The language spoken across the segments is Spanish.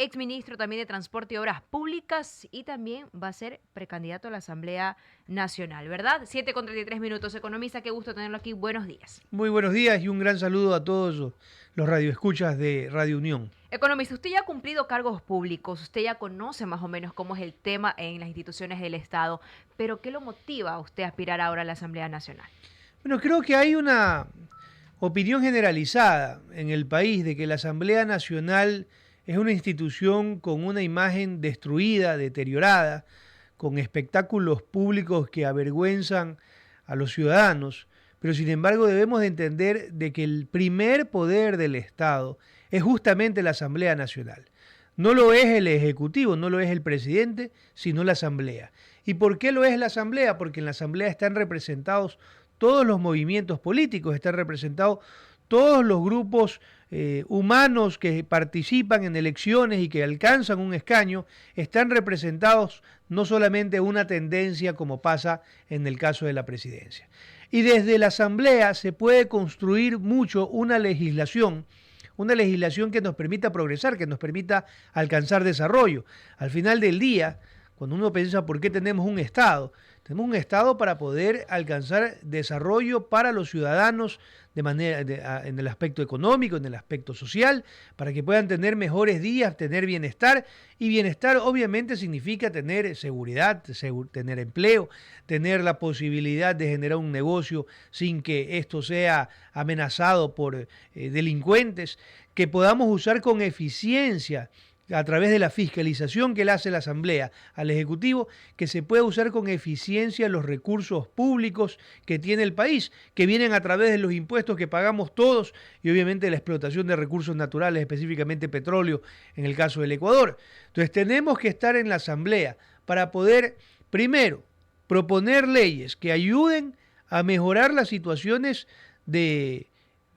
exministro también de Transporte y Obras Públicas y también va a ser precandidato a la Asamblea Nacional, ¿verdad? 7:33 minutos. Economista, qué gusto tenerlo aquí. Buenos días. Muy buenos días y un gran saludo a todos los radioescuchas de Radio Unión. Economista, usted ya ha cumplido cargos públicos, usted ya conoce más o menos cómo es el tema en las instituciones del Estado, pero ¿qué lo motiva a usted a aspirar ahora a la Asamblea Nacional? Bueno, creo que hay una opinión generalizada en el país de que la Asamblea Nacional es una institución con una imagen destruida, deteriorada, con espectáculos públicos que avergüenzan a los ciudadanos, pero sin embargo debemos de entender de que el primer poder del Estado es justamente la Asamblea Nacional. No lo es el Ejecutivo, no lo es el presidente, sino la Asamblea. ¿Y por qué lo es la Asamblea? Porque en la Asamblea están representados todos los movimientos políticos, están representados todos los grupos humanos que participan en elecciones y que alcanzan un escaño, están representados no solamente una tendencia como pasa en el caso de la presidencia. Y desde la Asamblea se puede construir mucho una legislación que nos permita progresar, que nos permita alcanzar desarrollo. Al final del día, cuando uno piensa por qué tenemos un Estado para poder alcanzar desarrollo para los ciudadanos en el aspecto económico, en el aspecto social, para que puedan tener mejores días, tener bienestar, y bienestar obviamente significa tener seguridad, tener empleo, tener la posibilidad de generar un negocio sin que esto sea amenazado por delincuentes, que podamos usar con eficiencia a través de la fiscalización que le hace la Asamblea al Ejecutivo, que se pueda usar con eficiencia los recursos públicos que tiene el país, que vienen a través de los impuestos que pagamos todos y obviamente la explotación de recursos naturales, específicamente petróleo en el caso del Ecuador. Entonces tenemos que estar en la Asamblea para poder, primero, proponer leyes que ayuden a mejorar las situaciones de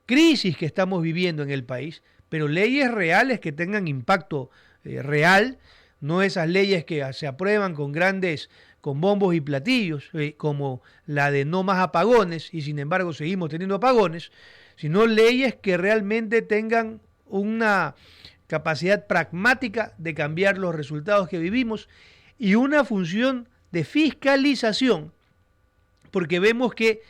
crisis que estamos viviendo en el país, pero leyes reales que tengan impacto real, no esas leyes que se aprueban con bombos y platillos, como la de no más apagones, y sin embargo seguimos teniendo apagones, sino leyes que realmente tengan una capacidad pragmática de cambiar los resultados que vivimos y una función de fiscalización, porque vemos que,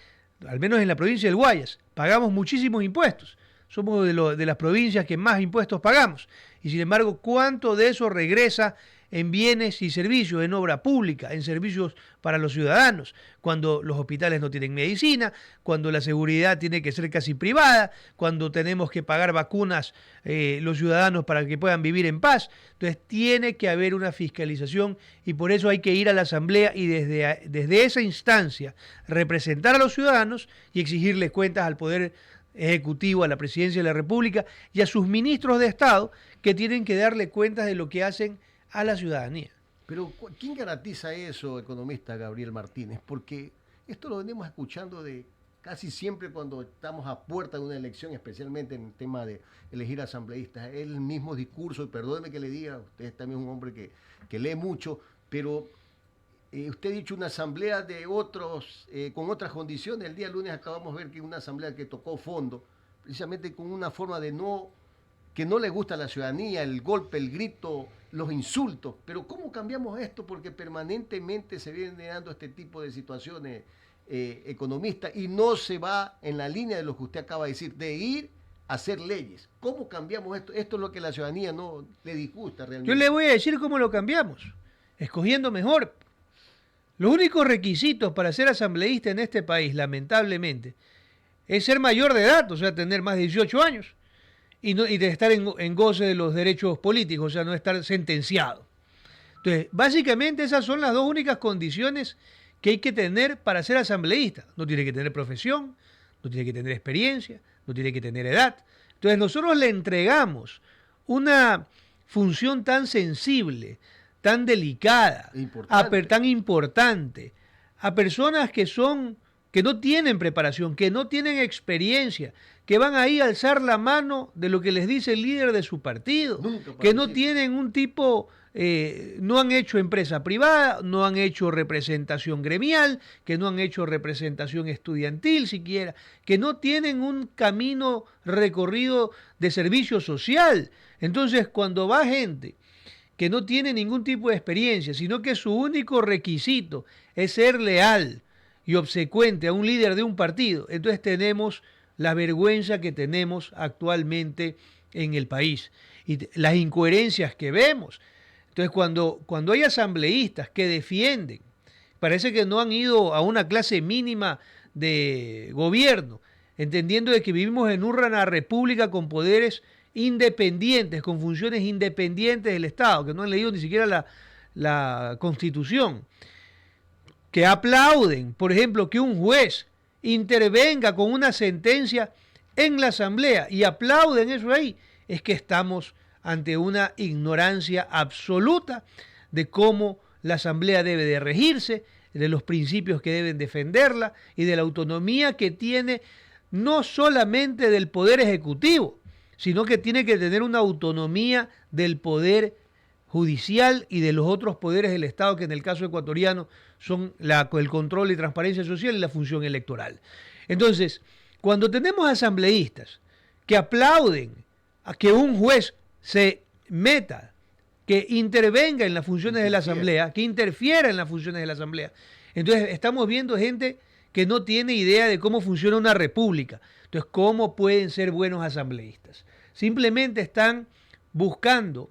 al menos en la provincia del Guayas, pagamos muchísimos impuestos. Somos de las provincias que más impuestos pagamos. Y sin embargo, ¿cuánto de eso regresa en bienes y servicios, en obra pública, en servicios para los ciudadanos? Cuando los hospitales no tienen medicina, cuando la seguridad tiene que ser casi privada, cuando tenemos que pagar vacunas los ciudadanos para que puedan vivir en paz. Entonces tiene que haber una fiscalización y por eso hay que ir a la Asamblea y desde esa instancia representar a los ciudadanos y exigirles cuentas al Poder Ejecutivo, a la Presidencia de la República y a sus ministros de Estado, que tienen que darle cuentas de lo que hacen a la ciudadanía. Pero ¿quién garantiza eso, economista Gabriel Martínez? Porque esto lo venimos escuchando de casi siempre cuando estamos a puerta de una elección, especialmente en el tema de elegir asambleístas. Es el mismo discurso, y perdóneme que le diga, usted también es un hombre que lee mucho, pero usted ha dicho una asamblea de otros, con otras condiciones. El día lunes acabamos de ver que una asamblea que tocó fondo, precisamente con una forma de que no le gusta a la ciudadanía, el golpe, el grito, los insultos. Pero ¿cómo cambiamos esto? Porque permanentemente se vienen dando este tipo de situaciones, economista, y no se va en la línea de lo que usted acaba de decir, de ir a hacer leyes. ¿Cómo cambiamos esto? Esto es lo que a la ciudadanía no le disgusta realmente. Yo le voy a decir cómo lo cambiamos, escogiendo mejor. Los únicos requisitos para ser asambleísta en este país, lamentablemente, es ser mayor de edad, o sea, tener más de 18 años, y de estar en goce de los derechos políticos, o sea, no estar sentenciado. Entonces, básicamente esas son las dos únicas condiciones que hay que tener para ser asambleísta. No tiene que tener profesión, no tiene que tener experiencia, no tiene que tener edad. Entonces, nosotros le entregamos una función tan sensible, tan delicada, tan importante, a personas que no tienen preparación, que no tienen experiencia, que van ahí a alzar la mano de lo que les dice el líder de su partido, que no tienen no han hecho empresa privada, no han hecho representación gremial, que no han hecho representación estudiantil siquiera, que no tienen un camino recorrido de servicio social. Entonces, cuando va gente que no tiene ningún tipo de experiencia, sino que su único requisito es ser leal y obsecuente a un líder de un partido, entonces tenemos la vergüenza que tenemos actualmente en el país y las incoherencias que vemos. Entonces, cuando hay asambleístas que defienden, parece que no han ido a una clase mínima de gobierno, entendiendo de que vivimos en una república con poderes independientes, con funciones independientes del Estado, que no han leído ni siquiera la Constitución, que aplauden, por ejemplo, que un juez intervenga con una sentencia en la Asamblea y aplauden eso ahí, es que estamos ante una ignorancia absoluta de cómo la Asamblea debe de regirse, de los principios que deben defenderla y de la autonomía que tiene no solamente del Poder Ejecutivo, sino que tiene que tener una autonomía del Poder Judicial y de los otros poderes del Estado, que en el caso ecuatoriano son el control y transparencia social y la función electoral. Entonces, cuando tenemos asambleístas que aplauden a que un juez se meta, que intervenga en las funciones de la Asamblea, que interfiera en las funciones de la Asamblea, entonces estamos viendo gente que no tiene idea de cómo funciona una república. Entonces, ¿cómo pueden ser buenos asambleístas? Simplemente están buscando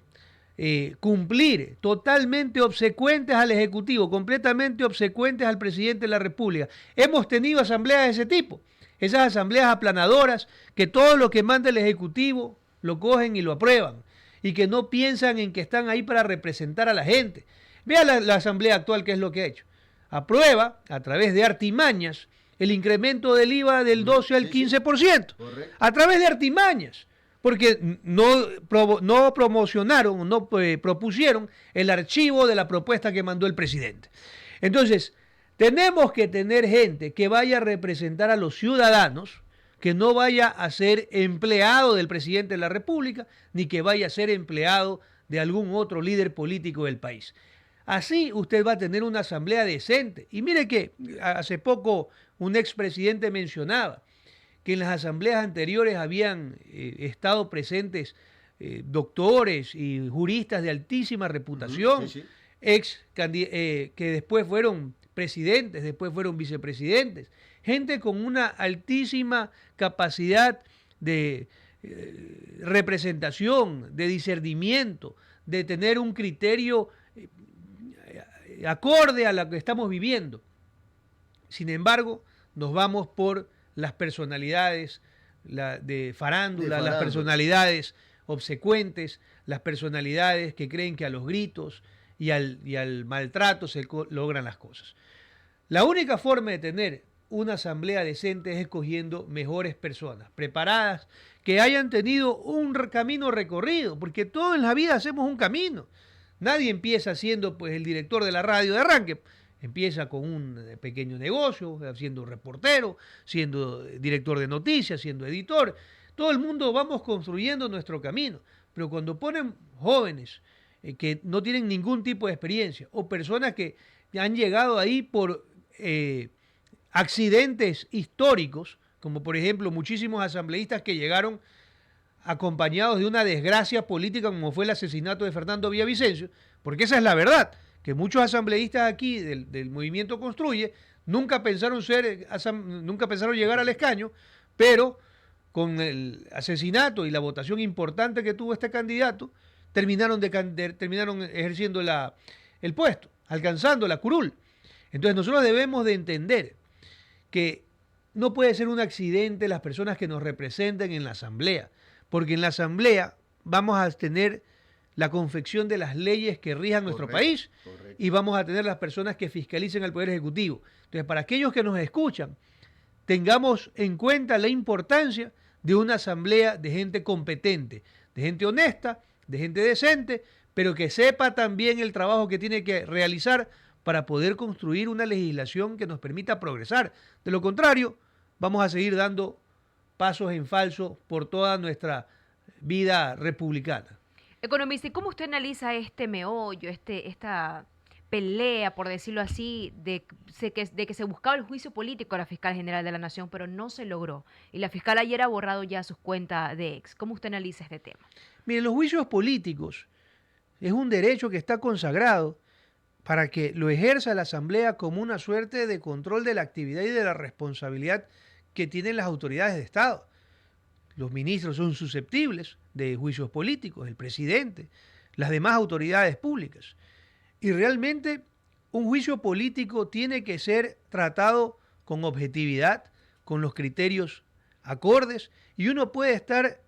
cumplir, totalmente obsecuentes al Ejecutivo, completamente obsecuentes al presidente de la República. Hemos tenido asambleas de ese tipo, esas asambleas aplanadoras, que todo lo que manda el Ejecutivo lo cogen y lo aprueban, y que no piensan en que están ahí para representar a la gente. Vea la asamblea actual, qué es lo que ha hecho. Aprueba, a través de artimañas, el incremento del IVA del 12 al 15%. Correcto. A través de artimañas. Porque no promocionaron, no propusieron el archivo de la propuesta que mandó el presidente. Entonces, tenemos que tener gente que vaya a representar a los ciudadanos, que no vaya a ser empleado del presidente de la República, ni que vaya a ser empleado de algún otro líder político del país. Así usted va a tener una asamblea decente. Y mire que hace poco un expresidente mencionaba que en las asambleas anteriores habían estado presentes doctores y juristas de altísima reputación, que después fueron presidentes, después fueron vicepresidentes, gente con una altísima capacidad de representación, de discernimiento, de tener un criterio acorde a lo que estamos viviendo. Sin embargo, nos vamos por las personalidades de farándula, las personalidades obsecuentes, las personalidades que creen que a los gritos y al maltrato se logran las cosas. La única forma de tener una asamblea decente es escogiendo mejores personas, preparadas, que hayan tenido un camino recorrido, porque todos en la vida hacemos un camino. Nadie empieza siendo pues el director de la radio de arranque. Empieza con un pequeño negocio, siendo reportero, siendo director de noticias, siendo editor. Todo el mundo vamos construyendo nuestro camino. Pero cuando ponen jóvenes que no tienen ningún tipo de experiencia o personas que han llegado ahí por accidentes históricos, como por ejemplo muchísimos asambleístas que llegaron acompañados de una desgracia política como fue el asesinato de Fernando Villavicencio, porque esa es la verdad, que muchos asambleístas aquí del movimiento Construye nunca pensaron llegar al escaño, pero con el asesinato y la votación importante que tuvo este candidato, terminaron ejerciendo el puesto, alcanzando la curul. Entonces nosotros debemos de entender que no puede ser un accidente las personas que nos representen en la asamblea, porque en la asamblea vamos a tener la confección de las leyes que rijan nuestro país y vamos a tener las personas que fiscalicen al Poder Ejecutivo. Entonces, para aquellos que nos escuchan, tengamos en cuenta la importancia de una asamblea de gente competente, de gente honesta, de gente decente, pero que sepa también el trabajo que tiene que realizar para poder construir una legislación que nos permita progresar. De lo contrario, vamos a seguir dando pasos en falso por toda nuestra vida republicana. Economista, ¿y cómo usted analiza este meollo, esta pelea, por decirlo así, de que se buscaba el juicio político a la fiscal general de la Nación, pero no se logró. Y la fiscal ayer ha borrado ya sus cuentas de ex. ¿Cómo usted analiza este tema? Mire, los juicios políticos es un derecho que está consagrado para que lo ejerza la Asamblea como una suerte de control de la actividad y de la responsabilidad que tienen las autoridades de Estado. Los ministros son susceptibles de juicios políticos, el presidente, las demás autoridades públicas. Y realmente un juicio político tiene que ser tratado con objetividad, con los criterios acordes, y uno puede estar,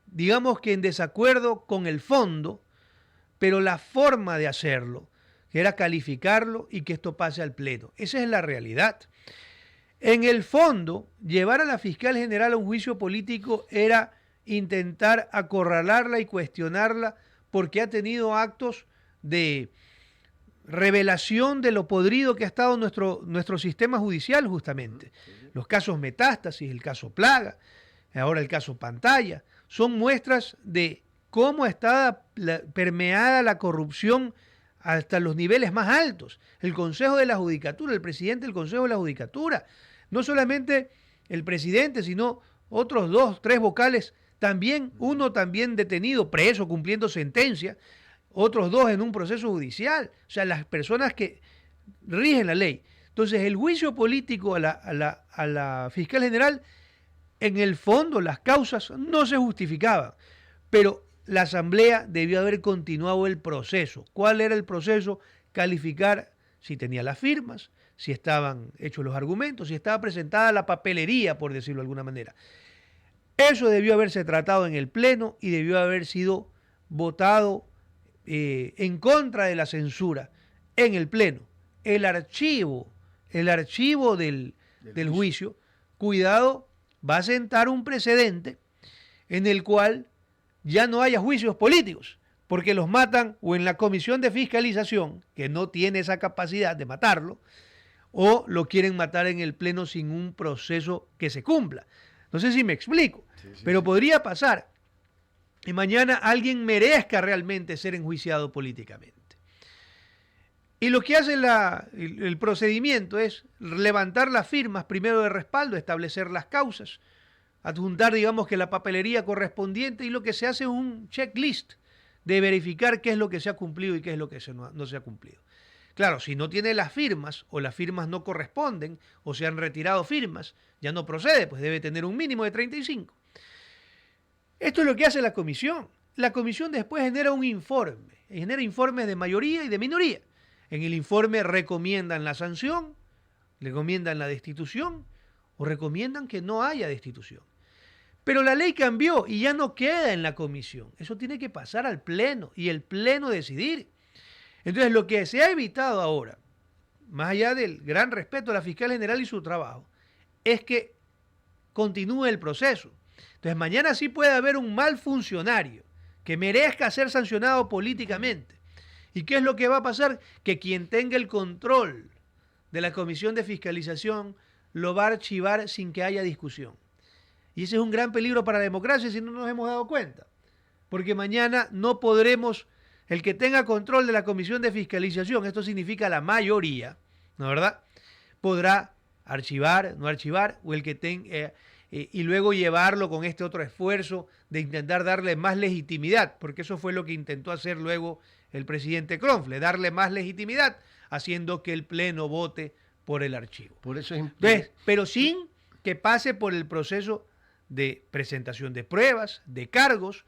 digamos que en desacuerdo con el fondo, pero la forma de hacerlo, que era calificarlo y que esto pase al Pleno. Esa es la realidad. En el fondo, llevar a la fiscal general a un juicio político era intentar acorralarla y cuestionarla porque ha tenido actos de revelación de lo podrido que ha estado nuestro sistema judicial justamente. Los casos Metástasis, el caso Plaga, ahora el caso Pantalla, son muestras de cómo está permeada la corrupción hasta los niveles más altos. El Consejo de la Judicatura, el presidente del Consejo de la Judicatura, no solamente el presidente, sino otros 2, 3 vocales, también uno también detenido, preso, cumpliendo sentencia, otros 2 en un proceso judicial, o sea, las personas que rigen la ley. Entonces, el juicio político a la fiscal general, en el fondo, las causas no se justificaban, pero la Asamblea debió haber continuado el proceso. ¿Cuál era el proceso? Calificar si tenía las firmas, si estaban hechos los argumentos, si estaba presentada la papelería, por decirlo de alguna manera. Eso debió haberse tratado en el Pleno y debió haber sido votado en contra de la censura en el Pleno. El archivo del juicio, cuidado, va a sentar un precedente en el cual ya no haya juicios políticos, porque los matan o en la comisión de fiscalización, que no tiene esa capacidad de matarlo, o lo quieren matar en el Pleno sin un proceso que se cumpla. No sé si me explico, pero podría pasar y mañana alguien merezca realmente ser enjuiciado políticamente. Y lo que hace el procedimiento es levantar las firmas primero de respaldo, establecer las causas, adjuntar, digamos, que la papelería correspondiente, y lo que se hace es un checklist de verificar qué es lo que se ha cumplido y qué es lo que no se ha cumplido. Claro, si no tiene las firmas o las firmas no corresponden o se han retirado firmas, ya no procede, pues debe tener un mínimo de 35. Esto es lo que hace la comisión. La comisión después genera un informe, genera informes de mayoría y de minoría. En el informe recomiendan la sanción, recomiendan la destitución o recomiendan que no haya destitución. Pero la ley cambió y ya no queda en la comisión. Eso tiene que pasar al Pleno y el Pleno decidir. Entonces, lo que se ha evitado ahora, más allá del gran respeto a la fiscal general y su trabajo, es que continúe el proceso. Entonces, mañana sí puede haber un mal funcionario que merezca ser sancionado políticamente. ¿Y qué es lo que va a pasar? Que quien tenga el control de la comisión de fiscalización lo va a archivar sin que haya discusión. Y ese es un gran peligro para la democracia si no nos hemos dado cuenta. Porque mañana no podremos, el que tenga control de la comisión de fiscalización, esto significa la mayoría, ¿no es verdad? Podrá archivar, no archivar, o el que tenga, y luego llevarlo con este otro esfuerzo de intentar darle más legitimidad, porque eso fue lo que intentó hacer luego el presidente Kronfle, darle más legitimidad, haciendo que el Pleno vote por el archivo. Por eso es Entonces, pero sin que pase por el proceso de presentación de pruebas, de cargos,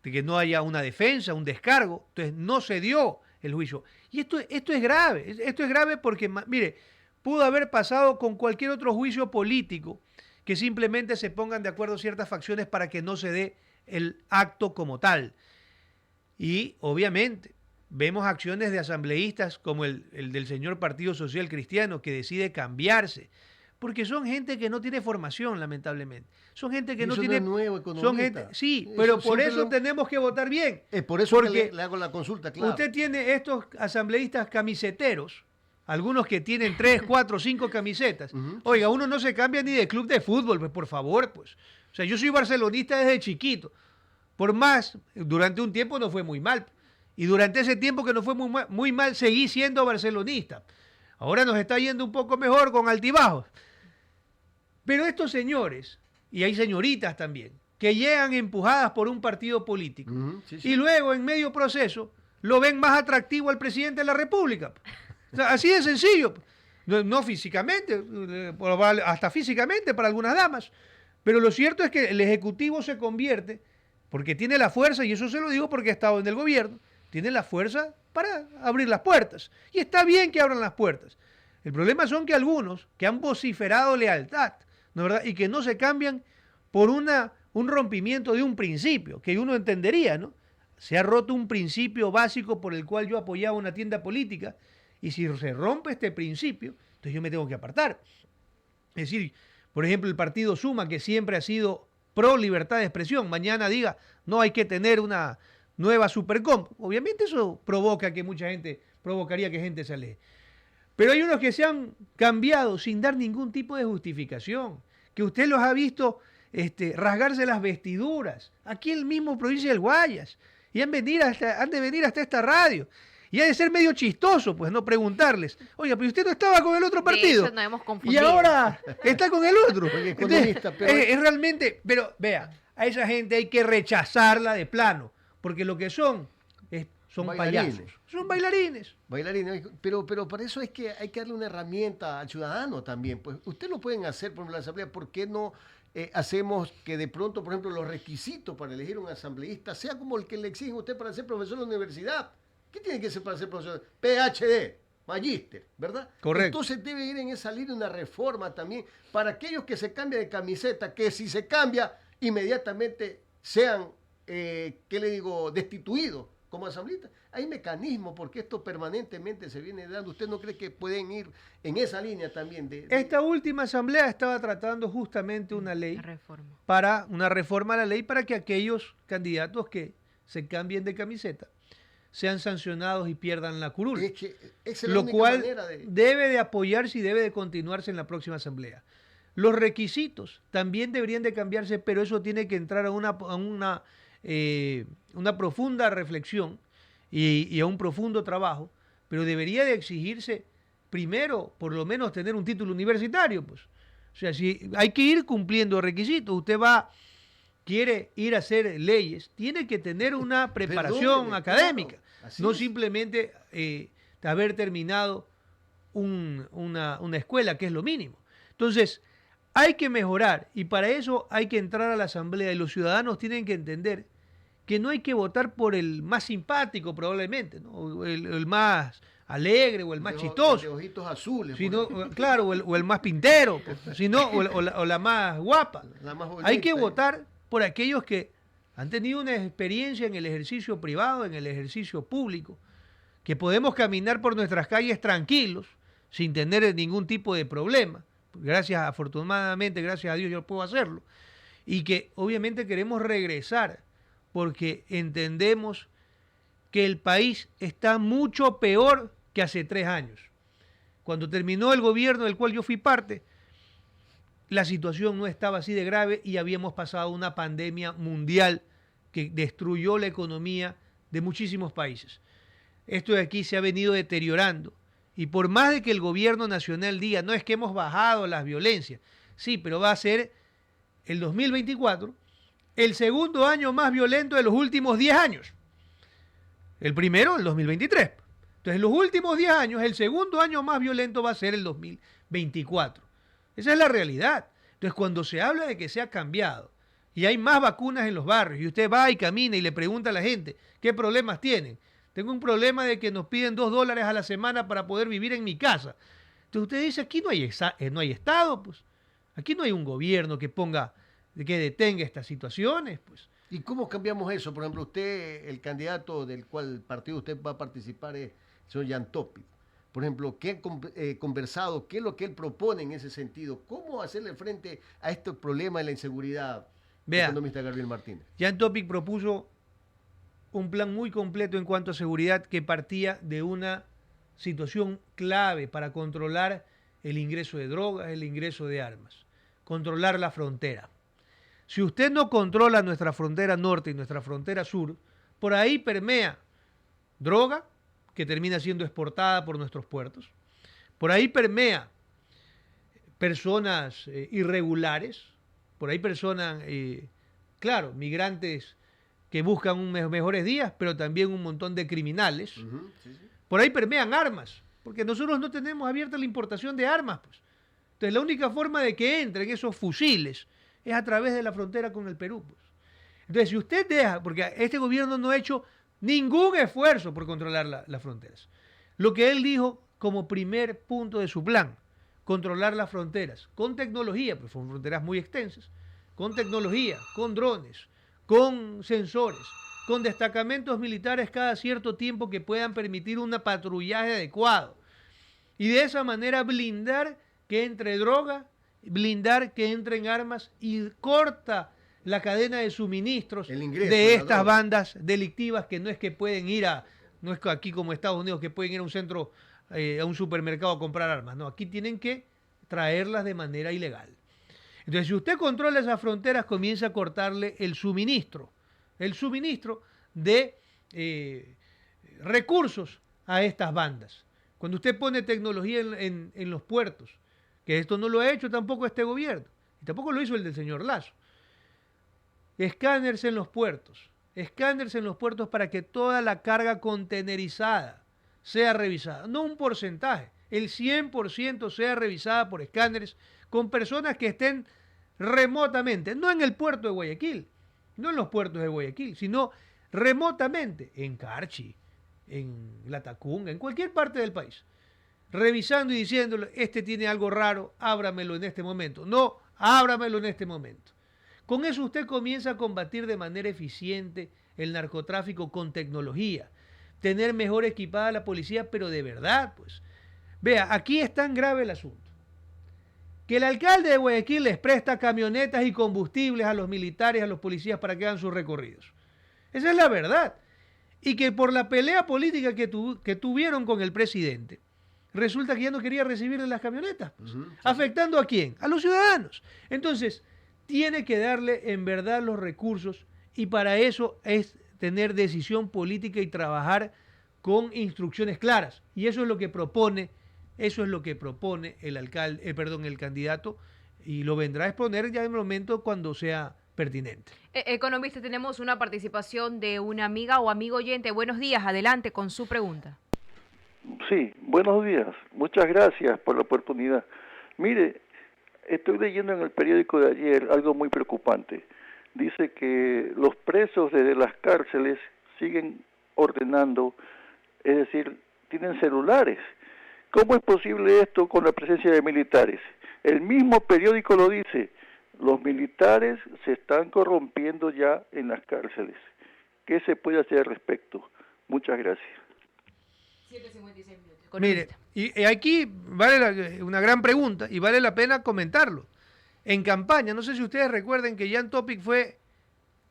de que no haya una defensa, un descargo. Entonces no se dio el juicio. Y esto es grave. Esto es grave porque, mire, pudo haber pasado con cualquier otro juicio político que simplemente se pongan de acuerdo ciertas facciones para que no se dé el acto como tal. Y obviamente vemos acciones de asambleístas como el del señor Partido Social Cristiano que decide cambiarse. Porque son gente que no tiene formación, lamentablemente. Son gente que no tiene... Es nuevo economista. Son gente, sí, pero por eso tenemos que votar bien. Es por eso que le hago la consulta, claro. Usted tiene estos asambleístas camiseteros, algunos que tienen 3, 4, 5 camisetas. Oiga, uno no se cambia ni de club de fútbol, pues por favor, pues. O sea, yo soy barcelonista desde chiquito. Por más, durante un tiempo no fue muy mal. Y durante ese tiempo que nos fue muy mal, seguí siendo barcelonista. Ahora nos está yendo un poco mejor con altibajos. Pero estos señores, y hay señoritas también, que llegan empujadas por un partido político, Sí. y luego en medio proceso lo ven más atractivo al presidente de la República. O sea, así de sencillo. No físicamente, hasta físicamente para algunas damas. Pero lo cierto es que el Ejecutivo se convierte, porque tiene la fuerza, y eso se lo digo porque he estado en el gobierno, tiene la fuerza para abrir las puertas. Y está bien que abran las puertas. El problema son que algunos que han vociferado lealtad, ¿no es verdad? Y que no se cambian por un rompimiento de un principio, que uno entendería, ¿no? Se ha roto un principio básico por el cual yo apoyaba una tienda política, y si se rompe este principio, entonces yo me tengo que apartar. Es decir, por ejemplo, el partido Suma, que siempre ha sido pro libertad de expresión, mañana diga, no hay que tener una nueva Supercom. Obviamente eso provocaría que gente se aleje. Pero hay unos que se han cambiado sin dar ningún tipo de justificación, que usted los ha visto rasgarse las vestiduras, aquí en el mismo provincia del Guayas, y han de venir hasta esta radio. Y ha de ser medio chistoso, pues, no preguntarles, oiga, pero usted no estaba con el otro partido. De eso nos hemos Y confundido. ahora está con el otro. Oye, Entonces, economista, pero- es realmente, pero vea, a esa gente hay que rechazarla de plano, porque lo que son Bailarines. payasos, son bailarines. Bailarines, pero para eso es que hay que darle una herramienta al ciudadano también. Pues usted lo pueden hacer, por ejemplo, la asamblea, ¿por qué no hacemos que de pronto, por ejemplo, los requisitos para elegir un asambleísta sea como el que le exigen a usted para ser profesor de la universidad? ¿Qué tiene que ser para ser profesor? PhD, magíster, ¿verdad? Correcto. Entonces debe ir en esa línea una reforma también para aquellos que se cambian de camiseta, que si se cambia, inmediatamente sean, ¿qué le digo?, destituidos como asambleístas. Hay mecanismos porque esto permanentemente se viene dando. ¿Usted no cree que pueden ir en esa línea también? Esta última asamblea estaba tratando justamente una ley Reforma. una reforma a la ley para que aquellos candidatos que se cambien de camiseta sean sancionados y pierdan la curul. Es que esa es la Lo única cual manera de... debe de apoyarse y debe de continuarse en la próxima asamblea. Los requisitos también deberían de cambiarse, pero eso tiene que entrar a una profunda reflexión y a un profundo trabajo, pero debería de exigirse primero, por lo menos, tener un título universitario, pues. O sea, si hay que ir cumpliendo requisitos, quiere ir a hacer leyes, tiene que tener una preparación Perdóneme, académica, claro, así no es. simplemente haber terminado una escuela, que es lo mínimo. Entonces, hay que mejorar y para eso hay que entrar a la asamblea y los ciudadanos tienen que entender que no hay que votar por el más simpático probablemente, ¿no? O el más alegre o el más de chistoso, ojitos azules. sino, claro, o el más pintero, pues, sino, o la más guapa. La más bonita. Hay que votar por aquellos que han tenido una experiencia en el ejercicio privado, en el ejercicio público, que podemos caminar por nuestras calles tranquilos, sin tener ningún tipo de problema. Afortunadamente, gracias a Dios, yo puedo hacerlo. Y que obviamente queremos regresar, porque entendemos que el país está mucho peor que hace 3 años. Cuando terminó el gobierno del cual yo fui parte, la situación no estaba así de grave y habíamos pasado una pandemia mundial que destruyó la economía de muchísimos países. Esto de aquí se ha venido deteriorando y por más de que el gobierno nacional diga, no es que hemos bajado las violencias, sí, pero va a ser el 2024 el segundo año más violento de los últimos 10 años. El primero, el 2023. Entonces, los últimos 10 años, el segundo año más violento va a ser el 2024. Esa es la realidad. Entonces, cuando se habla de que se ha cambiado y hay más vacunas en los barrios y usted va y camina y le pregunta a la gente qué problemas tienen. Tengo un problema de que nos piden $2 a la semana para poder vivir en mi casa. Entonces, usted dice, aquí no hay Estado, pues. Aquí no hay un gobierno que detenga estas situaciones, pues. ¿Y cómo cambiamos eso? Por ejemplo, usted, el candidato del cual partido usted va a participar es el señor Jan Topic. Por ejemplo, ¿qué han conversado? ¿Qué es lo que él propone en ese sentido? ¿Cómo hacerle frente a este problema de la inseguridad? Vea, Economista Gabriel Martínez. Jan Topic propuso un plan muy completo en cuanto a seguridad que partía de una situación clave para controlar el ingreso de drogas, el ingreso de armas, controlar la frontera. Si usted no controla nuestra frontera norte y nuestra frontera sur, por ahí permea droga que termina siendo exportada por nuestros puertos. Por ahí permea personas irregulares, por ahí personas, claro, migrantes que buscan mejores días, pero también un montón de criminales. Ujú, sí, sí. Por ahí permean armas, porque nosotros no tenemos abierta la importación de armas, pues. Entonces la única forma de que entren esos fusiles es a través de la frontera con el Perú, pues. Entonces, si usted deja, porque este gobierno no ha hecho ningún esfuerzo por controlar las fronteras. Lo que él dijo como primer punto de su plan, controlar las fronteras, con tecnología, pues son fronteras muy extensas, con tecnología, con drones, con sensores, con destacamentos militares cada cierto tiempo que puedan permitir un patrullaje adecuado. Y de esa manera blindar que entre droga, blindar que entren armas y corta la cadena de suministros El ingreso de la estas droga. bandas delictivas que no es que pueden ir no es aquí como Estados Unidos que pueden ir a un centro, a un supermercado a comprar armas. No, aquí tienen que traerlas de manera ilegal. Entonces, si usted controla esas fronteras, comienza a cortarle el suministro de recursos a estas bandas. Cuando usted pone tecnología en los puertos, que esto no lo ha hecho tampoco este gobierno, y tampoco lo hizo el del señor Lasso. Escáneres en los puertos para que toda la carga contenerizada sea revisada, no un porcentaje, el 100% sea revisada por escáneres con personas que estén remotamente, no en el puerto de Guayaquil, no en los puertos de Guayaquil, sino remotamente en Carchi, en Latacunga, en cualquier parte del país, revisando y diciéndole, este tiene algo raro, ábramelo en este momento. No, ábramelo en este momento. Con eso usted comienza a combatir de manera eficiente el narcotráfico con tecnología, tener mejor equipada la policía, pero de verdad, pues. Vea, aquí es tan grave el asunto, que el alcalde de Guayaquil les presta camionetas y combustibles a los militares, a los policías para que hagan sus recorridos. Esa es la verdad. Y que por la pelea política que tuvieron con el presidente, resulta que ya no quería recibirle las camionetas. Pues. Ujú, sí. ¿Afectando a quién? A los ciudadanos. Entonces, tiene que darle en verdad los recursos y para eso es tener decisión política y trabajar con instrucciones claras. Y eso es lo que propone el candidato y lo vendrá a exponer ya en el momento cuando sea pertinente. Economista, tenemos una participación de una amiga o amigo oyente. Buenos días, adelante con su pregunta. Sí, buenos días. Muchas gracias por la oportunidad. Mire, estoy leyendo en el periódico de ayer algo muy preocupante. Dice que los presos desde las cárceles siguen ordenando, es decir, tienen celulares. ¿Cómo es posible esto con la presencia de militares? El mismo periódico lo dice, los militares se están corrompiendo ya en las cárceles. ¿Qué se puede hacer al respecto? Muchas gracias. 7:56 minutos. Mire, y aquí vale una gran pregunta y vale la pena comentarlo. En campaña, no sé si ustedes recuerden que Jan Topic fue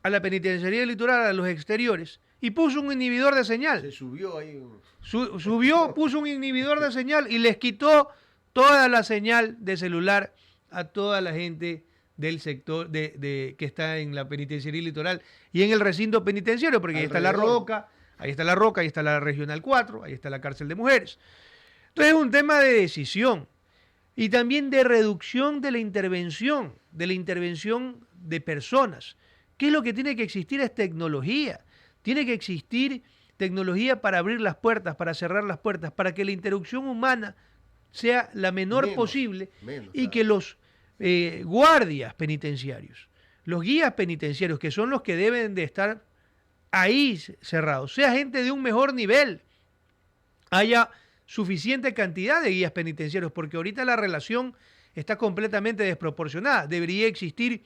a la penitenciaría del litoral, a los exteriores, y puso un inhibidor de señal. Se subió ahí. Subió, puso un inhibidor de señal y les quitó toda la señal de celular a toda la gente del sector que está en la penitenciaría litoral y en el recinto penitenciario, porque ahí está La Roca, ahí está la Regional 4, ahí está la cárcel de mujeres. Entonces es un tema de decisión y también de reducción de la intervención de personas. ¿Qué es lo que tiene que existir? Es tecnología. Tiene que existir tecnología para abrir las puertas, para cerrar las puertas, para que la interrupción humana sea la menor posible y claro. que los guardias penitenciarios, los guías penitenciarios, que son los que deben de estar ahí cerrados, sea gente de un mejor nivel, haya suficiente cantidad de guías penitenciarios, porque ahorita la relación está completamente desproporcionada. Debería existir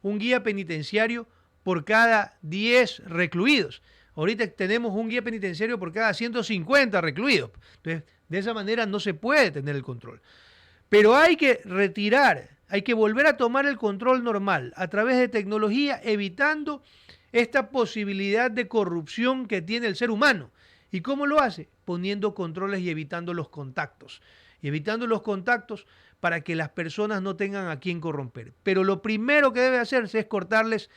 un guía penitenciario por cada 10 recluidos. Ahorita tenemos un guía penitenciario por cada 150 recluidos. Entonces, de esa manera no se puede tener el control. Pero hay que hay que volver a tomar el control normal a través de tecnología, evitando esta posibilidad de corrupción que tiene el ser humano. ¿Y cómo lo hace? Poniendo controles y evitando los contactos. Y evitando los contactos para que las personas no tengan a quién corromper. Pero lo primero que debe hacerse es cortarles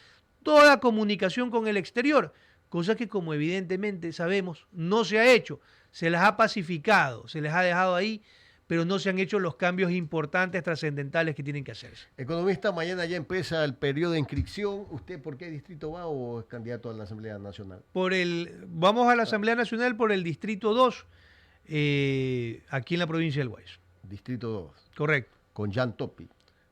toda comunicación con el exterior, cosa que como evidentemente sabemos no se ha hecho, se las ha pacificado, se les ha dejado ahí, pero no se han hecho los cambios importantes, trascendentales que tienen que hacerse. Economista, mañana ya empieza el periodo de inscripción. ¿Usted por qué distrito va o es candidato a la Asamblea Nacional? Vamos a la Asamblea Nacional por el Distrito 2, aquí en la provincia del Guayas. Distrito 2. Correcto. Con Jan Topi.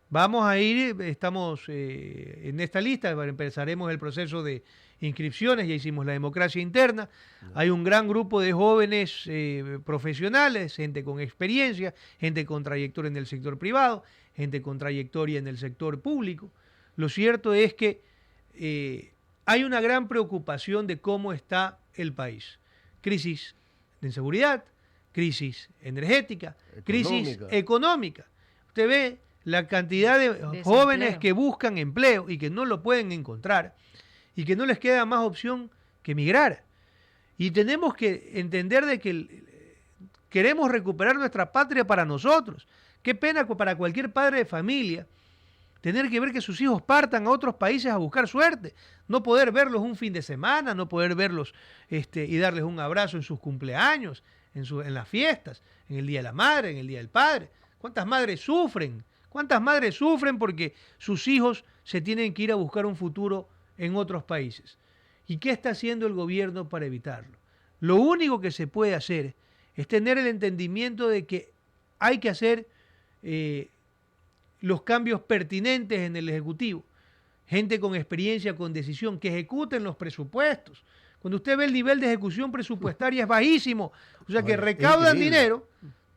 Vamos a ir, estamos en esta lista, empezaremos el proceso de inscripciones, ya hicimos la democracia interna, hay un gran grupo de jóvenes profesionales, gente con experiencia, gente con trayectoria en el sector privado, gente con trayectoria en el sector público. Lo cierto es que hay una gran preocupación de cómo está el país. Crisis de inseguridad, crisis energética, crisis económica. Usted ve la cantidad de jóvenes que buscan empleo y que no lo pueden encontrar y que no les queda más opción que emigrar. Y tenemos que entender de que queremos recuperar nuestra patria para nosotros. Qué pena para cualquier padre de familia tener que ver que sus hijos partan a otros países a buscar suerte, no poder verlos un fin de semana, no poder verlos y darles un abrazo en sus cumpleaños, en las fiestas, en el Día de la Madre, en el Día del Padre. ¿Cuántas madres sufren? ¿Cuántas madres sufren porque sus hijos se tienen que ir a buscar un futuro en otros países? ¿Y qué está haciendo el gobierno para evitarlo? Lo único que se puede hacer es tener el entendimiento de que hay que hacer los cambios pertinentes en el Ejecutivo. Gente con experiencia, con decisión, que ejecuten los presupuestos. Cuando usted ve el nivel de ejecución presupuestaria es bajísimo. O sea que recaudan dinero,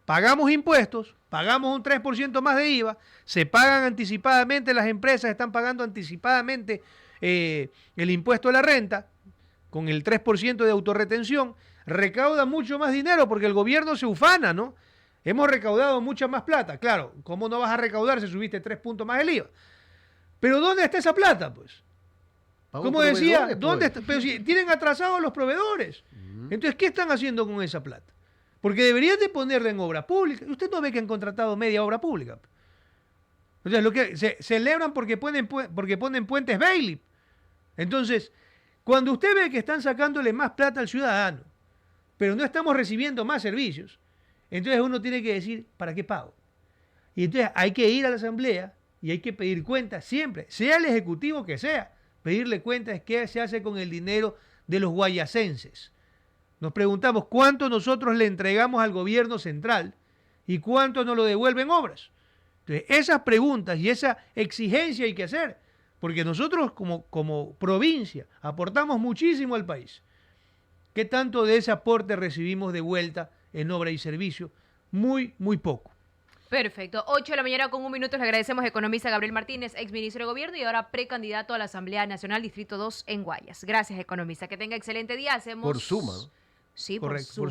pagamos impuestos, pagamos un 3% más de IVA, se pagan anticipadamente, las empresas están pagando anticipadamente el impuesto a la renta, con el 3% de autorretención, recauda mucho más dinero porque el gobierno se ufana, ¿no? Hemos recaudado mucha más plata. Claro, ¿cómo no vas a recaudar si subiste 3 puntos más el IVA? Pero ¿dónde está esa plata, pues? Como decía, ¿dónde está? Pero si tienen atrasados los proveedores. Entonces, ¿qué están haciendo con esa plata? Porque deberían de ponerla en obra pública. Usted no ve que han contratado media obra pública. O sea, lo que se celebran porque ponen puentes Bailey. Entonces, cuando usted ve que están sacándole más plata al ciudadano, pero no estamos recibiendo más servicios, entonces uno tiene que decir, ¿para qué pago? Y entonces hay que ir a la asamblea y hay que pedir cuentas siempre, sea el ejecutivo que sea, pedirle cuentas de qué se hace con el dinero de los guayacenses. Nos preguntamos cuánto nosotros le entregamos al gobierno central y cuánto nos lo devuelven obras. Entonces, esas preguntas y esa exigencia hay que hacer, porque nosotros como provincia aportamos muchísimo al país. ¿Qué tanto de ese aporte recibimos de vuelta en obra y servicio? Muy, muy poco. Perfecto. 8:01 a.m. Le agradecemos al economista Gabriel Martínez, exministro de Gobierno y ahora precandidato a la Asamblea Nacional Distrito 2 en Guayas. Gracias, economista. Que tenga excelente día. Hacemos... Por suma. Sí, correcto, por Zoom.